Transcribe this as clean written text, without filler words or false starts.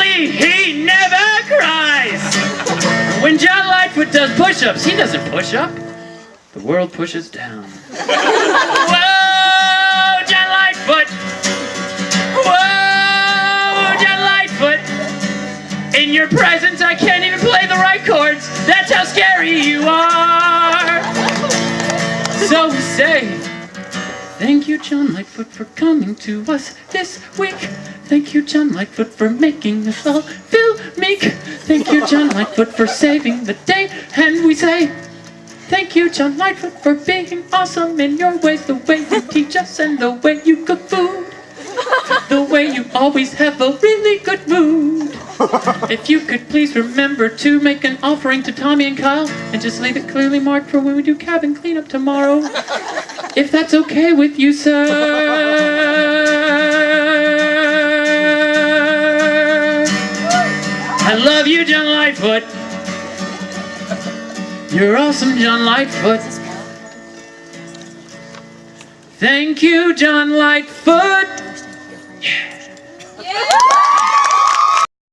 Apparently, he never cries. When John Lightfoot does push-ups, he doesn't push up. The world pushes down. Whoa, John Lightfoot. Whoa, John Lightfoot. In your presence, I can't even play the right chords. That's how scary you are. So we say, thank you, John Lightfoot, for coming to us this week. Thank you, John Lightfoot, for making us all feel meek. Thank you, John Lightfoot, for saving the day. And we say, thank you, John Lightfoot, for being awesome in your ways. The way you teach us and the way you cook food. The way you always have a really good mood. If you could please remember to make an offering to Tommy and Kyle and just leave it clearly marked for when we do cabin cleanup tomorrow. If that's okay with you, sir. I love you, John Lightfoot. You're awesome, John Lightfoot. Thank you, John Lightfoot. Yeah.